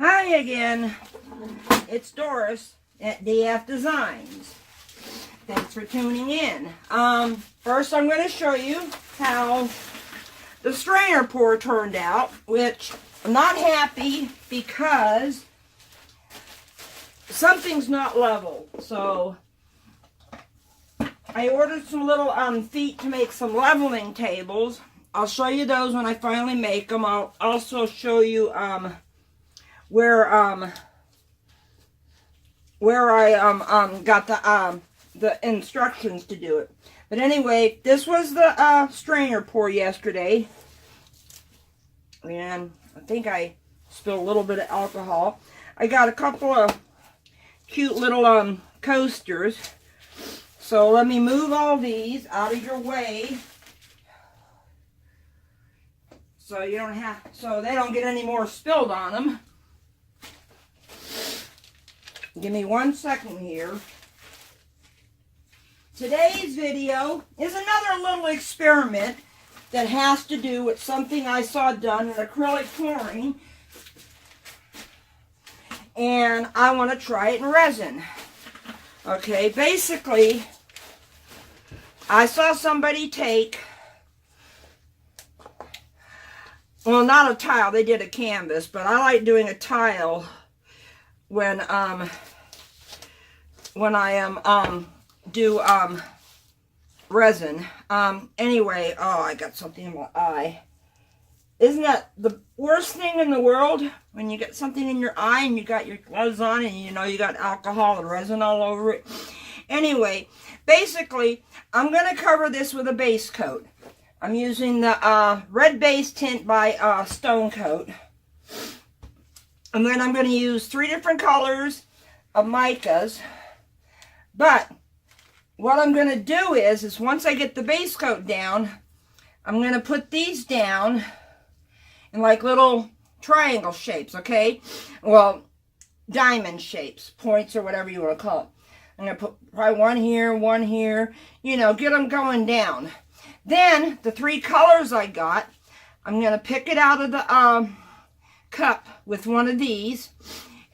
Hi again, it's Doris at DF Designs. Thanks for tuning in. First I'm going to show you how the strainer pour turned out, which I'm not happy because something's not level. So I ordered some little feet to make some leveling tables. I'll show you those when I finally make them. I'll also show you where I got the instructions to do it. But anyway, this was the strainer pour yesterday, and I think I spilled a little bit of alcohol. I got a couple of cute little coasters. So let me move all these out of your way, so they don't get any more spilled on them. Give me 1 second here. Today's video is another little experiment that has to do with something I saw done in acrylic pouring, and I want to try it in resin. Okay, basically, I saw somebody take, well, not a tile, they did a canvas, but I like doing a tile when I do resin. Anyway, oh, I got something in my eye. Isn't that the worst thing in the world when you get something in your eye and you got your gloves on and you know you got alcohol and resin all over it? Anyway, basically, I'm going to cover this with a base coat. I'm using the red base tint by StoneCoat. And then I'm going to use 3 different colors of micas. But what I'm going to do is once I get the base coat down, I'm going to put these down in like little triangle shapes, okay? Well, diamond shapes, points, or whatever you want to call it. I'm going to put probably one here, you know, get them going down. Then, the 3 colors I got, I'm going to pick it out of the cup with one of these.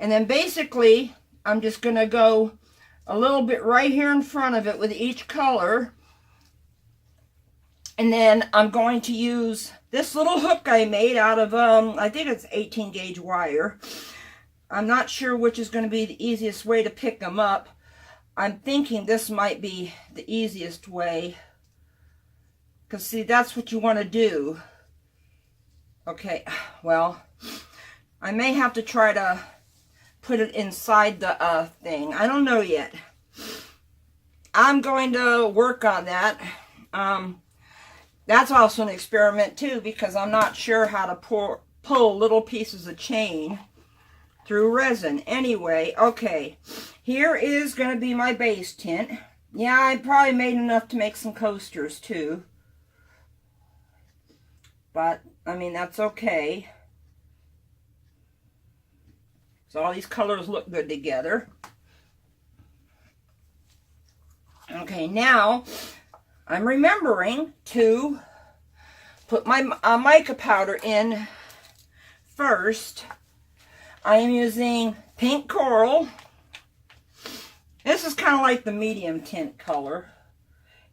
And then basically, I'm just going to go a little bit right here in front of it with each color. And then I'm going to use this little hook I made out of, I think it's 18 gauge wire. I'm not sure which is going to be the easiest way to pick them up. I'm thinking this might be the easiest way. Because, see, that's what you want to do. Okay, well, I may have to try to put it inside the thing. I don't know yet. I'm going to work on that. That's also an experiment, too, because I'm not sure how to pull little pieces of chain through resin. Anyway, okay, here is going to be my base tint. Yeah, I probably made enough to make some coasters too, but I mean, that's okay. So all these colors look good together. Okay, now I'm remembering to put my mica powder in first. I am using pink coral. This is kind of like the medium tint color.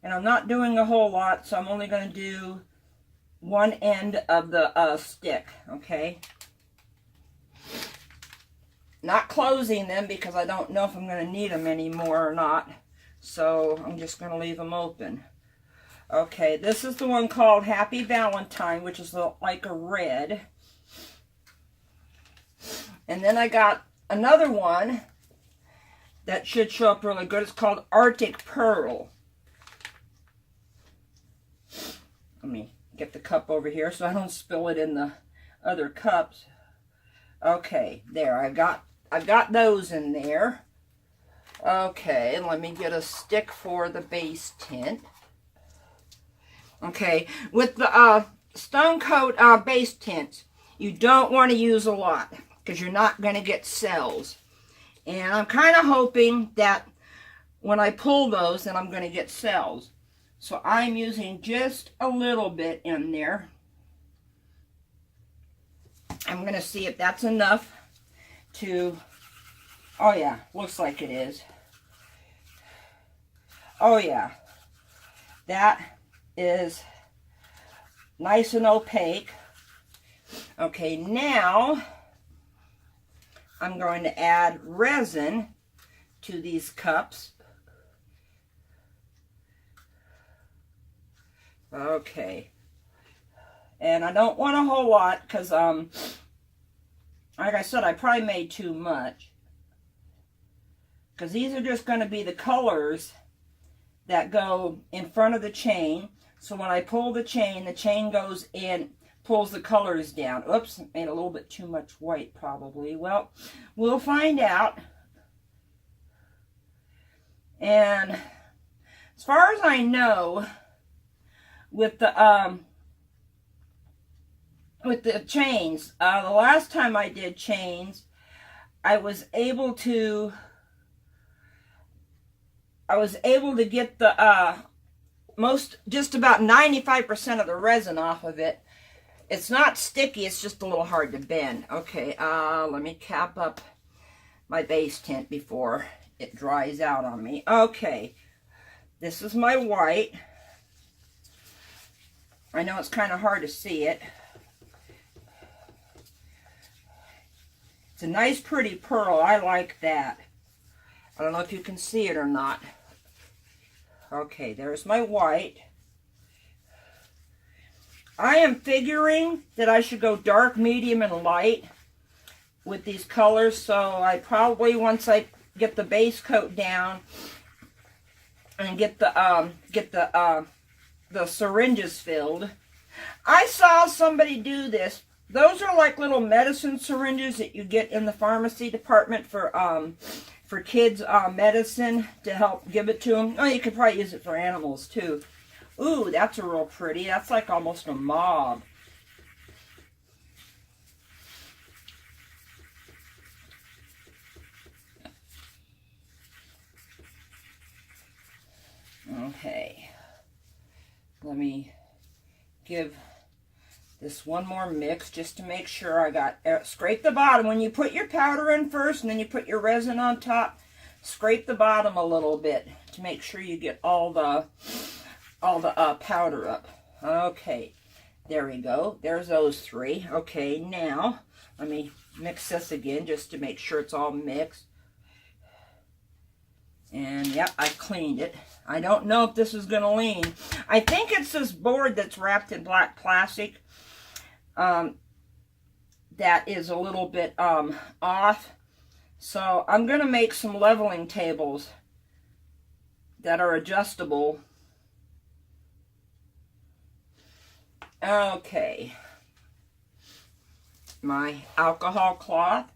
And I'm not doing a whole lot, so I'm only going to do one end of the stick, okay? Not closing them because I don't know if I'm going to need them anymore or not. So I'm just going to leave them open. Okay, this is the one called Happy Valentine, which is like a red. And then I got another one that should show up really good. It's called Arctic Pearl. Let me get the cup over here so I don't spill it in the other cups. Okay, there, I've got those in there. Okay, let me get a stick for the base tint. Okay, with the StoneCoat base tints, you don't want to use a lot because you're not going to get cells. And I'm kind of hoping that when I pull those, then I'm going to get cells. So I'm using just a little bit in there. I'm going to see if that's enough to, oh yeah, looks like it is. Oh yeah, that is nice and opaque. Okay, now I'm going to add resin to these cups. Okay, and I don't want a whole lot because like I said, I probably made too much, because these are just going to be the colors that go in front of the chain. So when I pull the chain goes in, pulls the colors down. Oops, made a little bit too much white probably. Well, we'll find out. And as far as I know, with the chains, the last time I did chains, I was able to get the just about 95% of the resin off of it. It's not sticky, it's just a little hard to bend. Okay, let me cap up my base tint before it dries out on me. Okay, this is my white. I know it's kind of hard to see it. It's a nice pretty pearl. I like that. I don't know if you can see it or not. Okay, there's my white. I am figuring that I should go dark, medium, and light with these colors. So I probably, once I get the base coat down and get the syringes filled. I saw somebody do this. Those are like little medicine syringes that you get in the pharmacy department for kids' medicine to help give it to them. Oh, you could probably use it for animals too. Ooh, that's a real pretty. That's like almost a mauve. Okay. Let me give this one more mix just to make sure I got, scrape the bottom. When you put your powder in first and then you put your resin on top, scrape the bottom a little bit to make sure you get all the powder up. Okay, there we go. There's those three. Okay, now let me mix this again just to make sure it's all mixed. And yep, I cleaned it. I don't know if this is going to lean. I think it's this board that's wrapped in black plastic that is a little bit off. So I'm going to make some leveling tables that are adjustable. Okay. My alcohol cloth.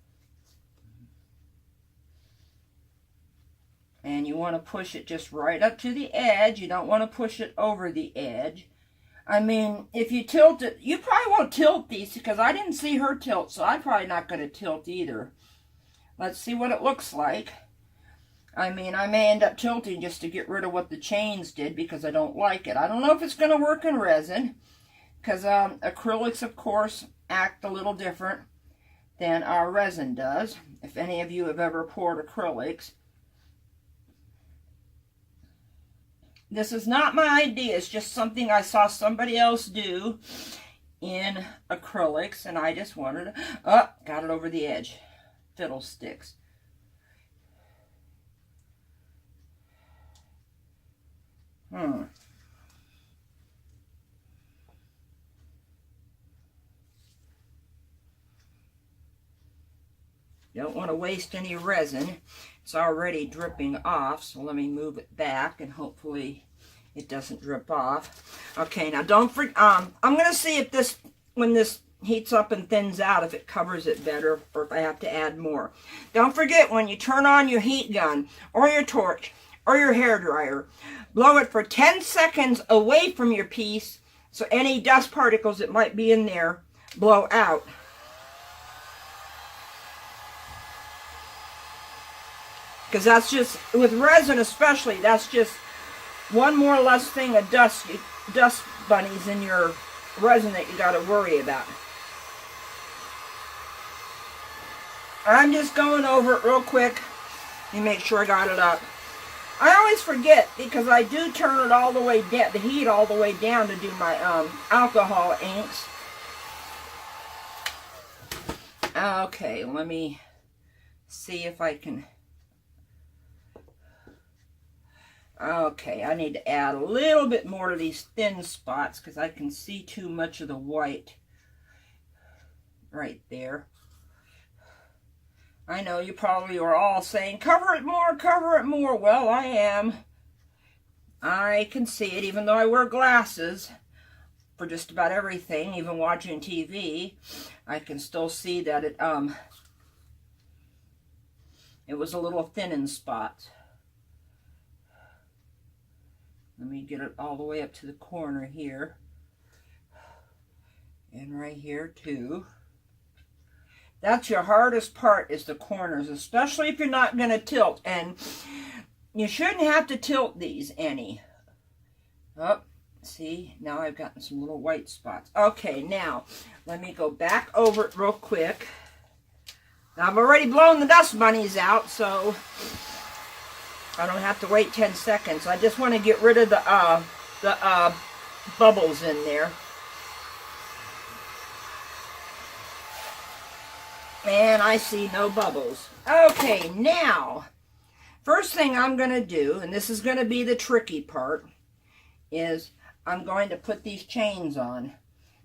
And you want to push it just right up to the edge. You don't want to push it over the edge. I mean, if you tilt it, you probably won't tilt these because I didn't see her tilt, so I'm probably not going to tilt either. Let's see what it looks like. I mean, I may end up tilting just to get rid of what the chains did because I don't like it. I don't know if it's going to work in resin because acrylics, of course, act a little different than our resin does. If any of you have ever poured acrylics. This is not my idea. It's just something I saw somebody else do in acrylics, and I just wanted to... Oh, got it over the edge. Fiddlesticks. Don't want to waste any resin. It's already dripping off, so let me move it back and hopefully it doesn't drip off. Okay, now don't forget, I'm going to see if this, when this heats up and thins out, if it covers it better or if I have to add more. Don't forget, when you turn on your heat gun or your torch or your hairdryer, blow it for 10 seconds away from your piece so any dust particles that might be in there blow out. Because that's just, with resin especially, that's just one more or less thing of dust bunnies in your resin that you got to worry about. I'm just going over it real quick and make sure I got it up. I always forget because I do turn it all the way down, the heat all the way down to do my alcohol inks. Okay, let me see if I can. Okay, I need to add a little bit more to these thin spots because I can see too much of the white right there. I know you probably are all saying, cover it more, cover it more. Well, I am. I can see it even though I wear glasses for just about everything, even watching TV. I can still see that it was a little thin in spots. Let me get it all the way up to the corner here. And right here too. That's your hardest part, is the corners, especially if you're not going to tilt. And you shouldn't have to tilt these any. Oh, see, now I've gotten some little white spots. Okay, now let me go back over it real quick. I've already blown the dust bunnies out, so I don't have to wait 10 seconds. I just want to get rid of the bubbles in there. And I see no bubbles. Okay, now, first thing I'm going to do, and this is going to be the tricky part, is I'm going to put these chains on.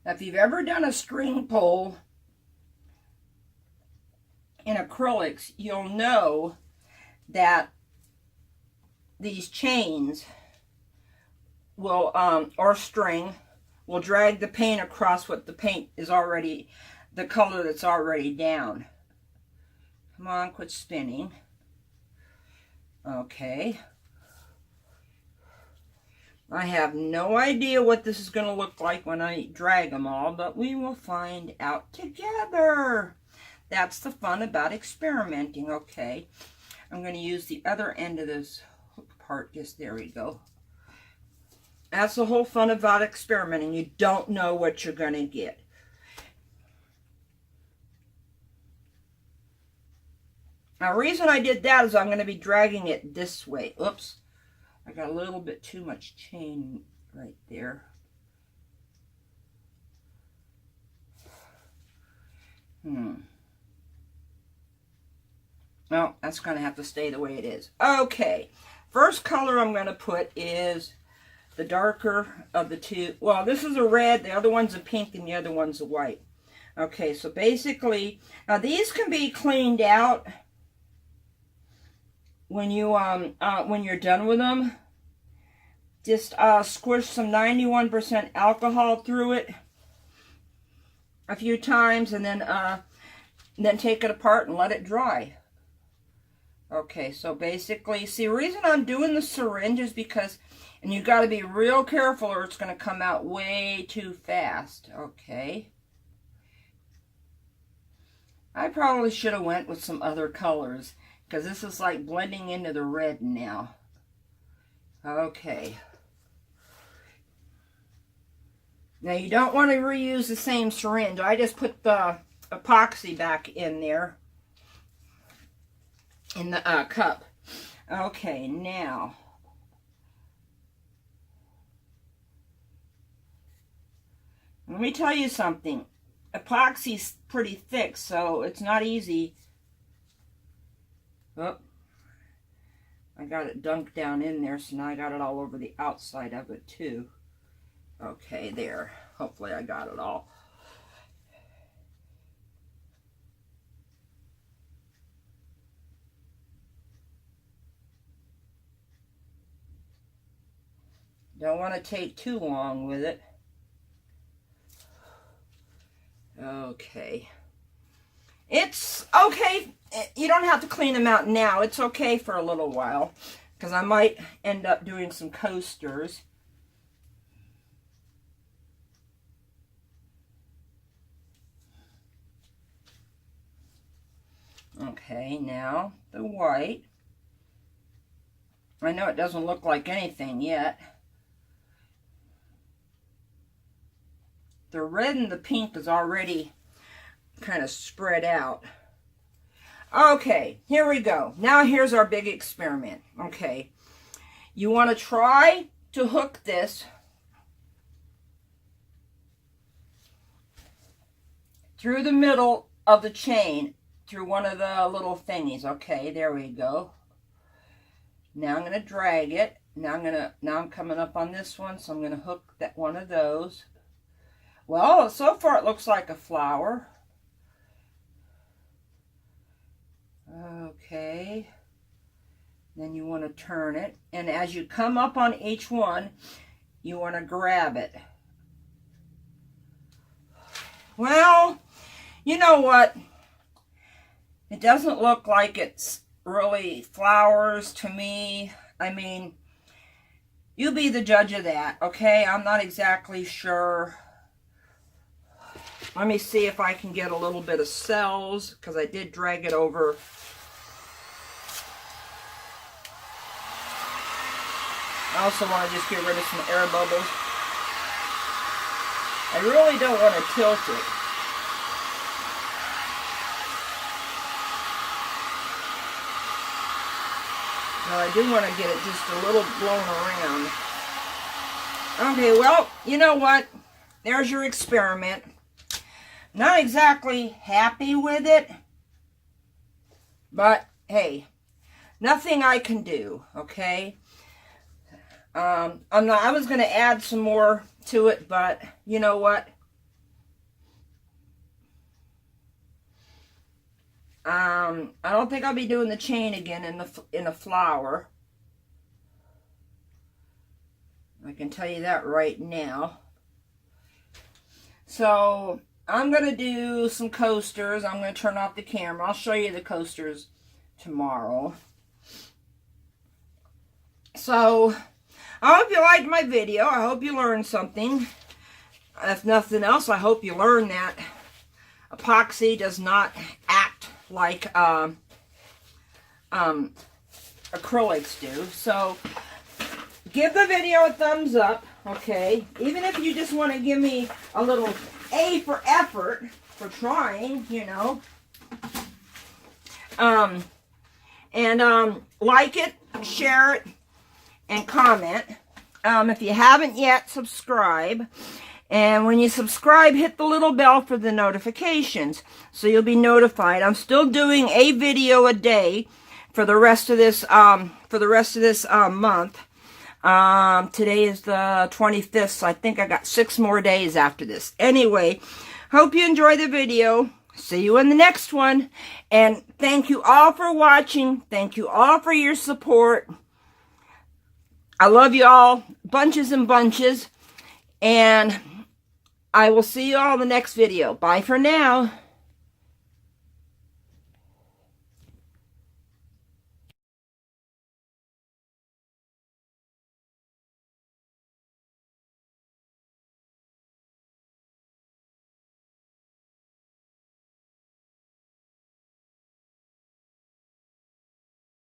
Now, if you've ever done a string pole in acrylics, you'll know that these chains will, or string, will drag the paint across what the paint is already, the color that's already down. Come on, quit spinning. Okay. I have no idea what this is going to look like when I drag them all, but we will find out together. That's the fun about experimenting. Okay. I'm going to use the other end of this hook part. Just there we go. That's the whole fun about experimenting. You don't know what you're going to get. Now, the reason I did that is I'm going to be dragging it this way. Oops. I got a little bit too much chain right there. Well, that's going to have to stay the way it is. Okay. First color I'm going to put is the darker of the two. Well, this is a red. The other one's a pink, and the other one's a white. Okay, so basically, now these can be cleaned out when you when you're done with them. Just squish some 91% alcohol through it a few times, and then take it apart and let it dry. Okay, so basically, see, the reason I'm doing the syringe is because, and you got to be real careful or it's going to come out way too fast. Okay. I probably should have went with some other colors, because this is like blending into the red now. Okay. Now you don't want to reuse the same syringe. I just put the epoxy back in there, in the cup. Okay, now. Let me tell you something. Epoxy's pretty thick, so it's not easy. Oh, I got it dunked down in there, so now I got it all over the outside of it too. Okay, there. Hopefully I got it all. Don't want to take too long with it. Okay. It's okay. You don't have to clean them out now. It's okay for a little while, because I might end up doing some coasters. Okay, now the white. I know it doesn't look like anything yet. The red and the pink is already kind of spread out. Okay, here we go. Now here's our big experiment. Okay, you want to try to hook this through the middle of the chain, through one of the little thingies. Okay, there we go. Now I'm going to drag it. Now I'm coming up on this one, so I'm going to hook that one of those. Well, so far it looks like a flower. Okay. Then you want to turn it, and as you come up on each one, you want to grab it. Well, you know what? It doesn't look like it's really flowers to me. I mean, you be the judge of that, okay? I'm not exactly sure. Let me see if I can get a little bit of cells, because I did drag it over. I also want to just get rid of some air bubbles. I really don't want to tilt it. Now I do want to get it just a little blown around. Okay, well, you know what? There's your experiment. Not exactly happy with it, but hey, nothing I can do, okay? I was going to add some more to it, but you know what? I don't think I'll be doing the chain again in a flower. I can tell you that right now. So I'm going to do some coasters. I'm going to turn off the camera. I'll show you the coasters tomorrow. So I hope you liked my video. I hope you learned something. If nothing else, I hope you learned that epoxy does not act like acrylics do. So give the video a thumbs up, okay? Even if you just want to give me a little A for effort for trying, you know. Like it, share it, and comment. If you haven't yet, subscribe. And when you subscribe, hit the little bell for the notifications, so you'll be notified. I'm still doing a video a day for the rest of this month. Today is the 25th, so I think I got 6 more days after this. Anyway, hope you enjoy the video. See you in the next one. And thank you all for watching. Thank you all for your support. I love you all, bunches and bunches. And I will see you all in the next video. Bye for now.